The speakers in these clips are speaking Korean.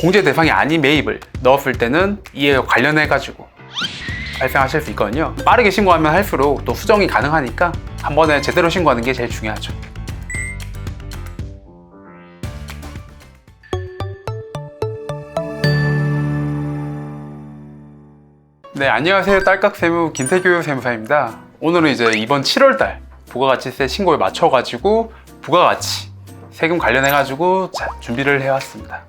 공제 대상이 아닌 매입을 넣었을 때는 이에 관련해 가지고 발생하실 수 있거든요. 빠르게 신고하면 할수록 또 수정이 가능하니까 한 번에 제대로 신고하는 게 제일 중요하죠. 네, 안녕하세요. 딸깍세무 김태규 세무사입니다. 오늘은 이제 이번 7월달 부가가치세 신고에 맞춰가지고 부가가치 세금 관련해가지고 준비를 해왔습니다.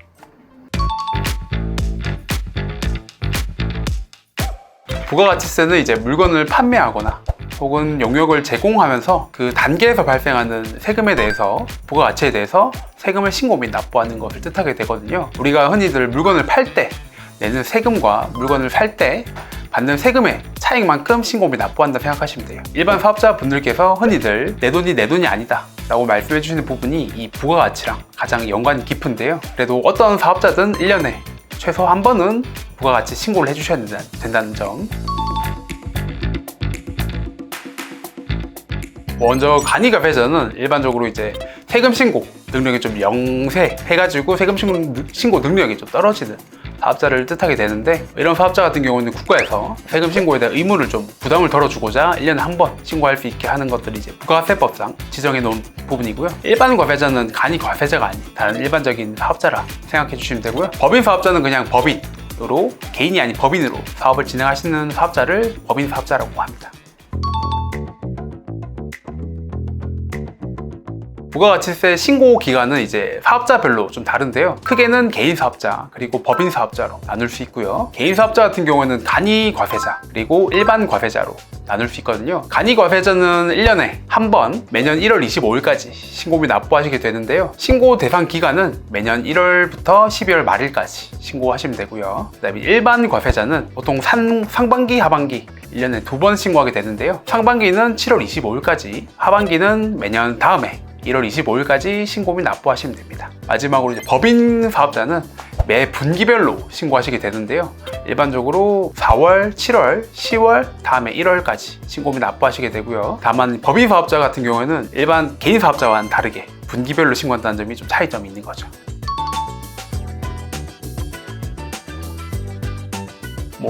부가가치세는 이제 물건을 판매하거나 혹은 용역을 제공하면서 그 단계에서 발생하는 세금에 대해서 부가가치에 대해서 세금을 신고 및 납부하는 것을 뜻하게 되거든요. 우리가 흔히들 물건을 팔 때 내는 세금과 물건을 살 때 받는 세금의 차익만큼 신고 및 납부한다 생각하시면 돼요. 일반 사업자분들께서 흔히들 내 돈이 아니다 라고 말씀해 주시는 부분이 이 부가가치랑 가장 연관이 깊은데요. 그래도 어떤 사업자든 1년에 최소 한 번은 부가가치 신고를 해주셔야 된다는 점. 먼저 간이가세자는 일반적으로 이제 세금 신고 능력이 좀 영세해가지고 세금 신고 능력이 좀 떨어지는 사업자를 뜻하게 되는데, 이런 사업자 같은 경우는 국가에서 세금 신고에 대한 의무를 좀 부담을 덜어주고자 1년에 한 번 신고할 수 있게 하는 것들이 이제 부가세법상 지정해 놓은 부분이고요. 일반 과세자는 간이 과세자가 아닌 다른 일반적인 사업자라 생각해 주시면 되고요. 법인 사업자는 그냥 법인으로, 개인이 아닌 법인으로 사업을 진행하시는 사업자를 법인 사업자라고 합니다. 부가가치세 신고 기간은 이제 사업자별로 좀 다른데요. 크게는 개인 사업자 그리고 법인 사업자로 나눌 수 있고요. 개인 사업자 같은 경우에는 간이 과세자 그리고 일반 과세자로 나눌 수 있거든요. 간이 과세자는 1년에 한 번 매년 1월 25일까지 신고 및 납부하시게 되는데요. 신고 대상 기간은 매년 1월부터 12월 말일까지 신고하시면 되고요. 그다음에 일반 과세자는 보통 상반기, 하반기 1년에 2번 신고하게 되는데요. 상반기는 7월 25일까지, 하반기는 매년 다음해 1월 25일까지 신고 및 납부하시면 됩니다. 마지막으로 이제 법인 사업자는 매 분기별로 신고하시게 되는데요. 일반적으로 4월, 7월, 10월, 다음에 1월까지 신고 및 납부하시게 되고요. 다만 법인 사업자 같은 경우에는 일반 개인 사업자와는 다르게 분기별로 신고한다는 점이 좀 차이점이 있는 거죠.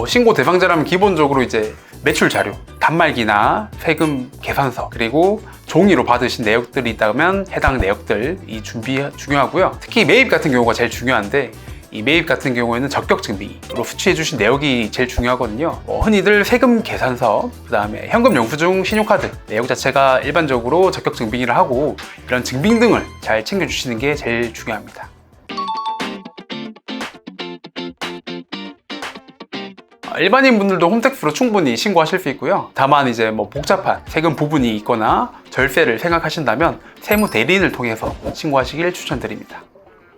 신고 대상자라면 기본적으로 이제 매출 자료, 단말기나 세금 계산서, 그리고 종이로 받으신 내역들이 있다면 해당 내역들이 중요하고요. 특히 매입 같은 경우가 제일 중요한데, 이 매입 같은 경우에는 적격 증빙으로 수취해 주신 내역이 제일 중요하거든요. 흔히들 세금 계산서, 그 다음에 현금 영수증, 신용카드 내역 자체가 일반적으로 적격 증빙을 하고, 이런 증빙 등을 잘 챙겨 주시는 게 제일 중요합니다. 일반인 분들도 홈택스로 충분히 신고하실 수 있고요. 다만 이제 복잡한 세금 부분이 있거나 절세를 생각하신다면 세무 대리인을 통해서 신고하시길 추천드립니다.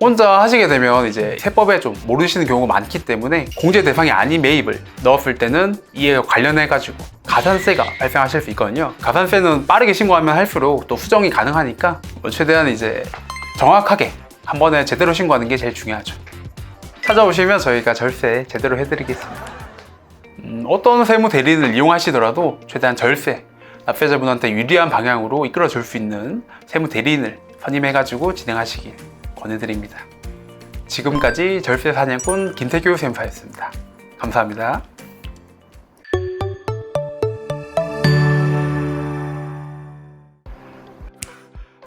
혼자 하시게 되면 이제 세법에 좀 모르시는 경우가 많기 때문에 공제 대상이 아닌 매입을 넣었을 때는 이에 관련해 가지고 가산세가 발생하실 수 있거든요. 가산세는 빠르게 신고하면 할수록 또 수정이 가능하니까 최대한 이제 정확하게 한 번에 제대로 신고하는 게 제일 중요하죠. 찾아오시면 저희가 절세 제대로 해드리겠습니다. 어떤 세무 대리인을 이용하시더라도 최대한 절세, 납세자분한테 유리한 방향으로 이끌어 줄 수 있는 세무 대리인을 선임해가지고 진행하시길 권해드립니다. 지금까지 절세 사냥꾼 김태규 세무사였습니다. 감사합니다.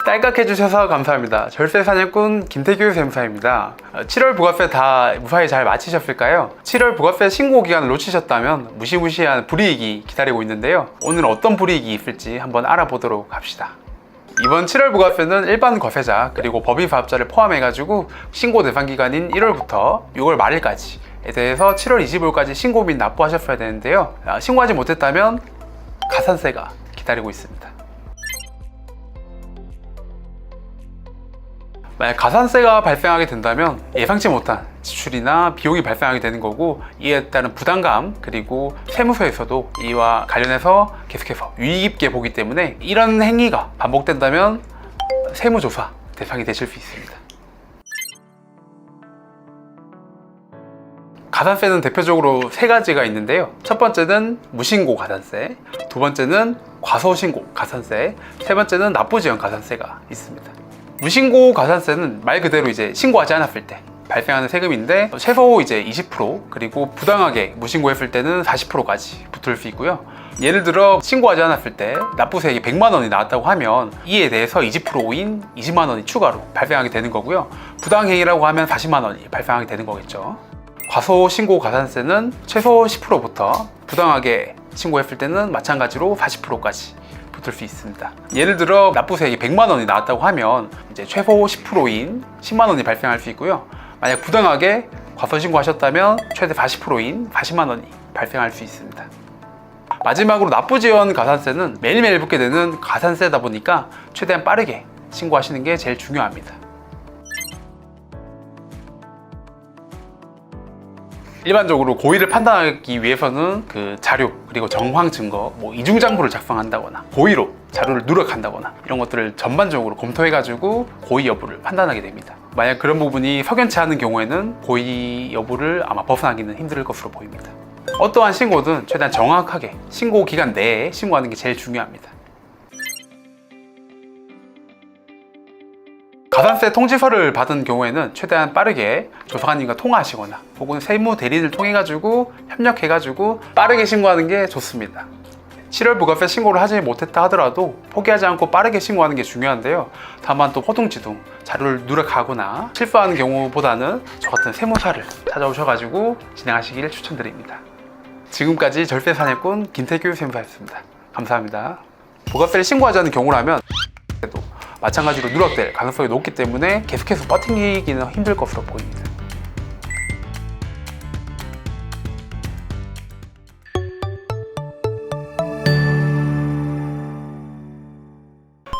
딸깍해주셔서 감사합니다. 절세 사냥꾼 김태규 세무사입니다. 7월 부가세 다 무사히 잘 마치셨을까요? 7월 부가세 신고 기간을 놓치셨다면 무시무시한 불이익이 기다리고 있는데요. 오늘 어떤 불이익이 있을지 한번 알아보도록 합시다. 이번 7월 부가세는 일반 과세자 그리고 법인 사업자를 포함해가지고 신고 대상 기간인 1월부터 6월 말일까지에 대해서 7월 25일까지 신고 및 납부하셨어야 되는데요. 신고하지 못했다면 가산세가 기다리고 있습니다. 만약 가산세가 발생하게 된다면 예상치 못한 지출이나 비용이 발생하게 되는 거고, 이에 따른 부담감, 그리고 세무서에서도 이와 관련해서 계속해서 유의 깊게 보기 때문에 이런 행위가 반복된다면 세무조사 대상이 되실 수 있습니다. 가산세는 대표적으로 세 가지가 있는데요. 첫 번째는 무신고 가산세, 두 번째는 과소신고 가산세, 세 번째는 납부지연 가산세가 있습니다. 무신고 가산세는 말 그대로 이제 신고하지 않았을 때 발생하는 세금인데 최소 이제 20% 그리고 부당하게 무신고했을 때는 40%까지 붙을 수 있고요. 예를 들어 신고하지 않았을 때 납부세액이 100만 원이 나왔다고 하면 이에 대해서 20%인 20만 원이 추가로 발생하게 되는 거고요. 부당행위라고 하면 40만 원이 발생하게 되는 거겠죠. 과소 신고 가산세는 최소 10%부터 부당하게 신고했을 때는 마찬가지로 40%까지 붙을 수 있습니다. 예를 들어 납부세액이 100만 원이 나왔다고 하면 이제 최소 10%인 10만 원이 발생할 수 있고요. 만약 부당하게 과소 신고하셨다면 최대 40%인 40만 원이 발생할 수 있습니다. 마지막으로 납부지원 가산세는 매일매일 붙게 되는 가산세다 보니까 최대한 빠르게 신고하시는 게 제일 중요합니다. 일반적으로 고의를 판단하기 위해서는 그 자료 그리고 정황 증거, 이중장부를 작성한다거나 고의로 자료를 누락한다거나 이런 것들을 전반적으로 검토해가지고 고의 여부를 판단하게 됩니다. 만약 그런 부분이 석연치 않은 경우에는 고의 여부를 아마 벗어나기는 힘들 것으로 보입니다. 어떠한 신고든 최대한 정확하게 신고 기간 내에 신고하는 게 제일 중요합니다. 가산세 통지서를 받은 경우에는 최대한 빠르게 조사관님과 통화하시거나 혹은 세무 대리인을 통해 가지고 협력해 가지고 빠르게 신고하는 게 좋습니다. 7월 부가세 신고를 하지 못했다 하더라도 포기하지 않고 빠르게 신고하는 게 중요한데요. 다만 또 허둥지둥 자료를 누락하거나 실수하는 경우보다는 저 같은 세무사를 찾아오셔가지고 진행하시길 추천드립니다. 지금까지 절세 사냥꾼 김태규 세무사였습니다. 감사합니다. 부가세를 신고하지 않는 경우라면 마찬가지로 누락될 가능성이 높기 때문에 계속해서 버티기는 힘들 것으로 보입니다.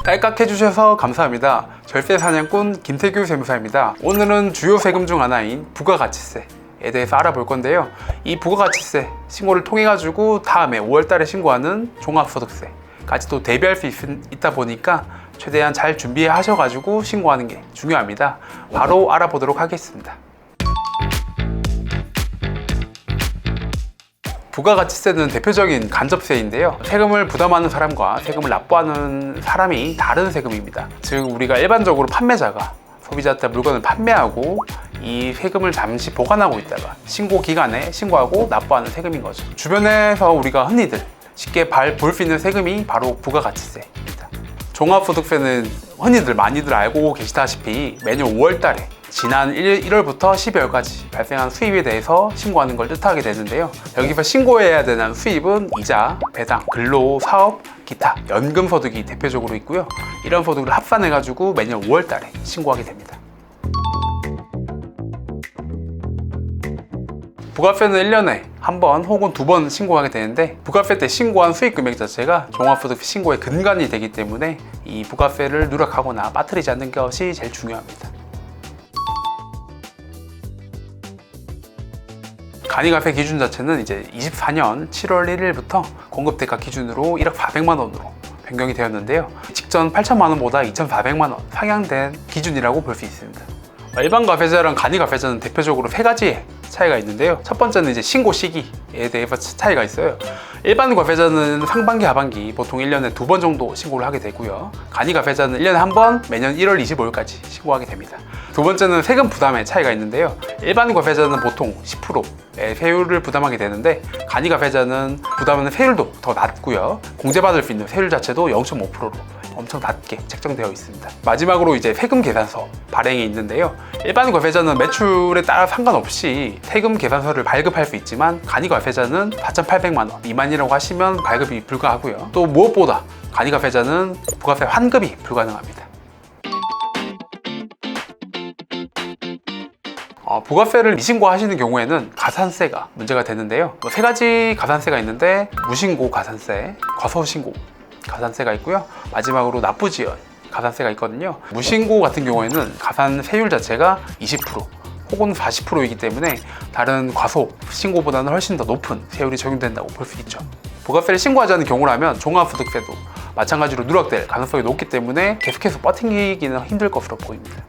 딸깍해주셔서 감사합니다. 절세 사냥꾼 김태규 세무사입니다. 오늘은 주요 세금 중 하나인 부가가치세에 대해서 알아볼 건데요. 이 부가가치세 신고를 통해 가지고 다음에 5월달에 신고하는 종합소득세까지도 대비할 수 있다 보니까 최대한 잘 준비하셔가지고 신고하는 게 중요합니다. 바로 알아보도록 하겠습니다. 부가가치세는 대표적인 간접세인데요. 세금을 부담하는 사람과 세금을 납부하는 사람이 다른 세금입니다. 즉 우리가 일반적으로 판매자가 소비자한테 물건을 판매하고 이 세금을 잠시 보관하고 있다가 신고 기간에 신고하고 납부하는 세금인 거죠. 주변에서 우리가 흔히들 쉽게 볼 수 있는 세금이 바로 부가가치세입니다. 종합소득세는 흔히들 많이들 알고 계시다시피 매년 5월달에 지난 1월부터 12월까지 발생한 수입에 대해서 신고하는 걸 뜻하게 되는데요. 여기서 신고해야 되는 수입은 이자, 배당, 근로, 사업, 기타, 연금소득이 대표적으로 있고요. 이런 소득을 합산해가지고 매년 5월달에 신고하게 됩니다. 부가세는 1년에 한 번 혹은 2번 신고하게 되는데 부가세 때 신고한 수익 금액 자체가 종합소득세 신고의 근간이 되기 때문에 이 부가세를 누락하거나 빠뜨리지 않는 것이 제일 중요합니다. 간이가세 기준 자체는 이제 24년 7월 1일부터 공급대가 기준으로 1억 400만 원으로 변경이 되었는데요. 직전 8천만 원보다 2,400만 원 상향된 기준이라고 볼 수 있습니다. 일반 과세자랑 간이가세자는 대표적으로 3가지의 차이가 있는데요. 첫 번째는 이제 신고 시기에 대해서 차이가 있어요. 일반 과세자는 상반기, 하반기 보통 1년에 2번 정도 신고를 하게 되고요. 간이가세자는 1년에 한 번 매년 1월 25일까지 신고하게 됩니다. 두 번째는 세금 부담의 차이가 있는데요. 일반 과세자는 보통 10%의 세율을 부담하게 되는데 간이가세자는 부담하는 세율도 더 낮고요. 공제받을 수 있는 세율 자체도 0.5%로 엄청 낮게 책정되어 있습니다. 마지막으로 이제 세금 계산서 발행이 있는데요. 일반 과세자는 매출에 따라 상관없이 세금 계산서를 발급할 수 있지만 간이과세자는 4,800만 원 미만이라고 하시면 발급이 불가하고요. 또 무엇보다 간이과세자는 부가세 환급이 불가능합니다. 부가세를 미신고 하시는 경우에는 가산세가 문제가 되는데요. 3가지 가산세가 있는데 무신고 가산세, 과소신고 가산세가 있고요. 마지막으로 납부지연 가산세가 있거든요. 무신고 같은 경우에는 가산세율 자체가 20% 혹은 40%이기 때문에 다른 과소 신고보다는 훨씬 더 높은 세율이 적용된다고 볼 수 있죠. 부가세를 신고하지 않는 경우라면 종합소득세도 마찬가지로 누락될 가능성이 높기 때문에 계속해서 버티기는 힘들 것으로 보입니다.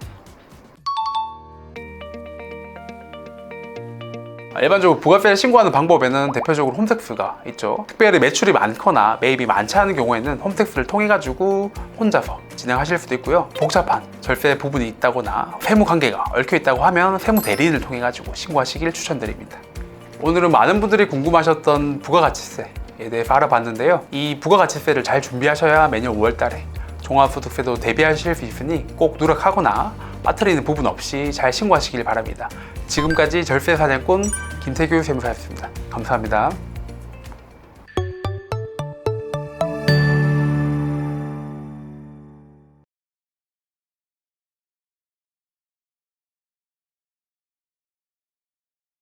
일반적으로 부가세를 신고하는 방법에는 대표적으로 홈택스가 있죠. 특별히 매출이 많거나 매입이 많지 않은 경우에는 홈택스를 통해 가지고 혼자서 진행하실 수도 있고요. 복잡한 절세 부분이 있다거나 세무 관계가 얽혀 있다고 하면 세무 대리인을 통해 가지고 신고하시길 추천드립니다. 오늘은 많은 분들이 궁금하셨던 부가가치세에 대해서 알아봤는데요. 이 부가가치세를 잘 준비하셔야 매년 5월달에 종합소득세도 대비하실 수 있으니 꼭 누락하거나 빠뜨리는 부분 없이 잘 신고하시길 바랍니다. 지금까지 절세사냥꾼 김태규 세무사였습니다. 감사합니다.